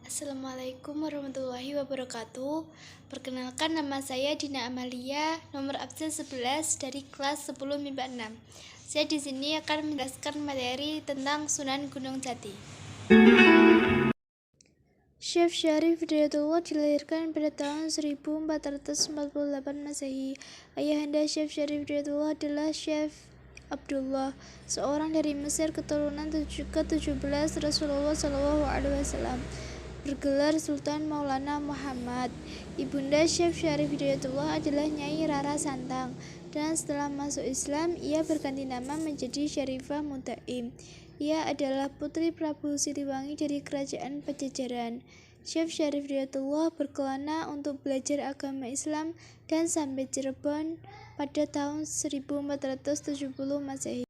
Assalamualaikum warahmatullahi wabarakatuh. Perkenalkan, nama saya Dina Amalia, nomor absen 11 dari kelas 10 MIPA 6. Saya di sini akan menjelaskan materi tentang Sunan Gunung Jati. Syekh Syarif Hidayatullah dilahirkan pada tahun 1448 Masehi. Ayahanda Syekh Syarif Hidayatullah adalah Syekh Abdullah, seorang dari Mesir keturunan ke-17 Rasulullah SAW, bergelar Sultan Maulana Muhammad. Ibunda Syekh Syarif Hidayatullah adalah Nyai Rara Santang, dan setelah masuk Islam, ia berganti nama menjadi Syarifah Mutaim. Ia adalah putri Prabu Siliwangi dari Kerajaan Pajajaran. Syekh Syarif Hidayatullah berkelana untuk belajar agama Islam dan sampai Cirebon pada tahun 1470 Masehi.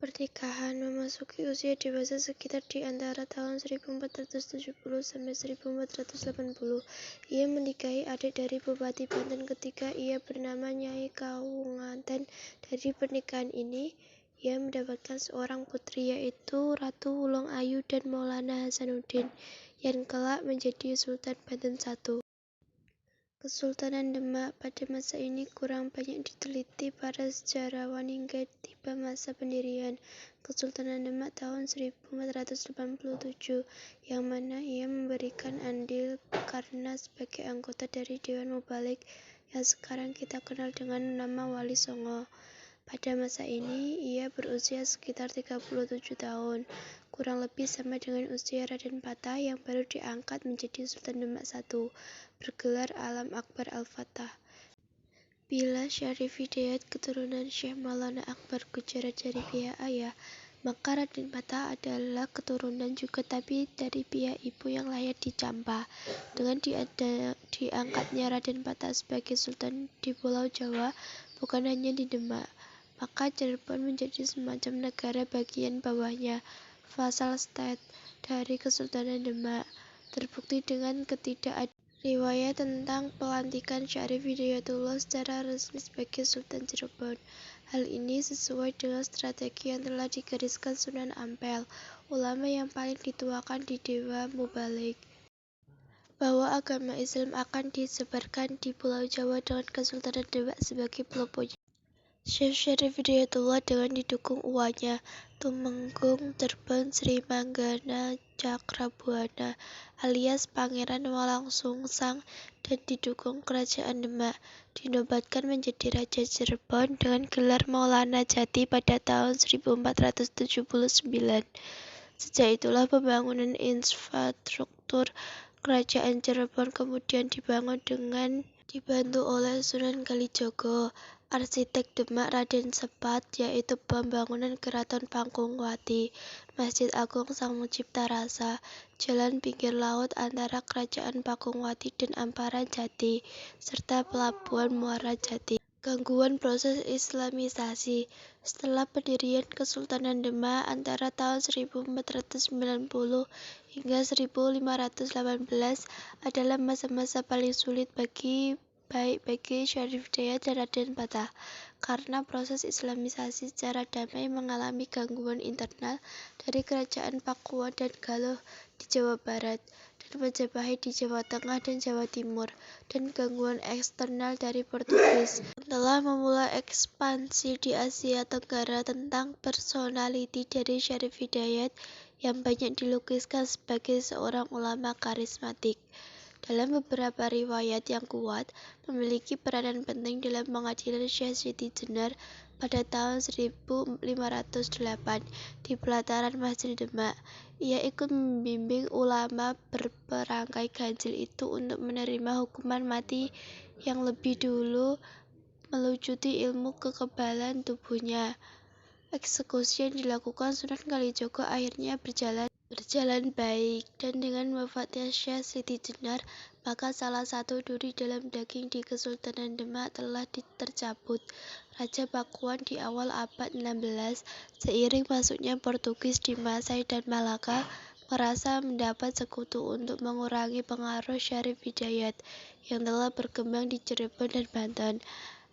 Pernikahan memasuki usia dewasa sekitar di antara tahun 1470 sampai 1480. Ia menikahi adik dari Bupati Banten ketika ia bernama Nyai Kaunganten. Dari pernikahan ini, ia mendapatkan seorang putri, yaitu Ratu Wulung Ayu dan Maulana Hasanuddin, yang kelak menjadi Sultan Banten I. Kesultanan Demak pada masa ini kurang banyak diteliti para sejarawan hingga tiba masa pendirian Kesultanan Demak tahun 1487, yang mana ia memberikan andil karena sebagai anggota dari Dewan Mubalik yang sekarang kita kenal dengan nama Wali Songo. Pada masa ini, ia berusia sekitar 37 tahun, kurang lebih sama dengan usia Raden Patah yang baru diangkat menjadi Sultan Demak I, bergelar Alam Akbar Al-Fatah. Bila Syarif Hidayat keturunan Syekh Maulana Akbar Gujarat dari pihak ayah, maka Raden Patah adalah keturunan juga tapi dari pihak ibu yang lahir di Campa. Dengan diangkatnya Raden Patah sebagai Sultan di Pulau Jawa, bukan hanya di Demak, maka Cirebon menjadi semacam negara bagian bawahnya, vassal state dari Kesultanan Demak. Terbukti dengan ketidakadaan riwayat tentang pelantikan Syarif Hidayatullah secara resmi sebagai Sultan Cirebon. Hal ini sesuai dengan strategi yang telah digariskan Sunan Ampel, ulama yang paling dituakan di Dewa Mubalik, bahwa agama Islam akan disebarkan di Pulau Jawa dengan Kesultanan Demak sebagai pelopornya. Syekh Syarif Hidayatullah dengan didukung uanya, Tumenggung Terbang Sri Manggana Cakrabuana alias Pangeran Walangsungsang, dan didukung Kerajaan Demak, dinobatkan menjadi Raja Cirebon dengan gelar Maulana Jati pada tahun 1479. Sejak itulah pembangunan infrastruktur Kerajaan Cirebon kemudian dibangun dengan dibantu oleh Sunan Kalijogo, arsitek Demak Raden Sepat, yaitu pembangunan Keraton Pangkungwati, Masjid Agung Sang Mencipta Rasa, jalan pinggir laut antara Kerajaan Pangkungwati dan Amparan Jati, serta Pelabuhan Muara Jati. Gangguan proses Islamisasi. Setelah pendirian Kesultanan Demak antara tahun 1490 hingga 1518 adalah masa-masa paling sulit baik bagi Syarif Hidayat dan Raden Patah, karena proses Islamisasi secara damai mengalami gangguan internal dari kerajaan Pakuan dan Galuh di Jawa Barat, dan Majapahit di Jawa Tengah dan Jawa Timur, dan gangguan eksternal dari Portugis yang telah memulai ekspansi di Asia Tenggara. Tentang personality dari Syarif Hidayat yang banyak dilukiskan sebagai seorang ulama karismatik. Dalam beberapa riwayat yang kuat, memiliki peranan penting dalam pengadilan Syekh Siti Jenar pada tahun 1508 di pelataran Masjid Demak. Ia ikut membimbing ulama berperangkai ganjil itu untuk menerima hukuman mati yang lebih dulu melucuti ilmu kekebalan tubuhnya. Eksekusi yang dilakukan Sunan Kalijogo akhirnya berjalan baik, dan dengan wafatnya Syekh Siti Jenar, maka salah satu duri dalam daging di Kesultanan Demak telah tercabut. Raja Pakuan di awal abad 16, seiring masuknya Portugis di Masai dan Malaka, merasa mendapat sekutu untuk mengurangi pengaruh Syarif Hidayat yang telah berkembang di Cirebon dan Banten.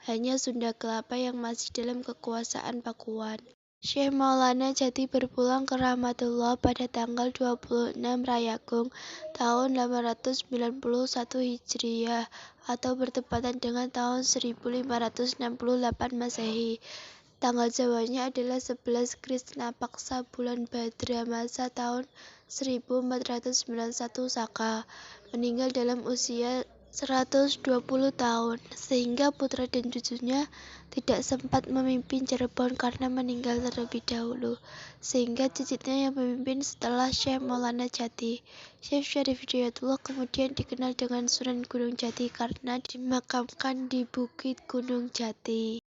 Hanya Sunda Kelapa yang masih dalam kekuasaan Pakuan. Syekh Maulana Jati berpulang ke Rahmatullah pada tanggal 26 Rayagung tahun 891 Hijriah atau bertepatan dengan tahun 1568 Masehi. Tanggal Jawanya adalah 11 Krisna Paksa bulan Badra Masa tahun 1491 Saka. Meninggal dalam usia 120 tahun, sehingga putra dan cucunya tidak sempat memimpin Cirebon karena meninggal terlebih dahulu, sehingga cicitnya yang memimpin setelah Syekh Maulana Jati. Syekh Syarif Hidayatullah kemudian dikenal dengan Sunan Gunung Jati karena dimakamkan di Bukit Gunung Jati.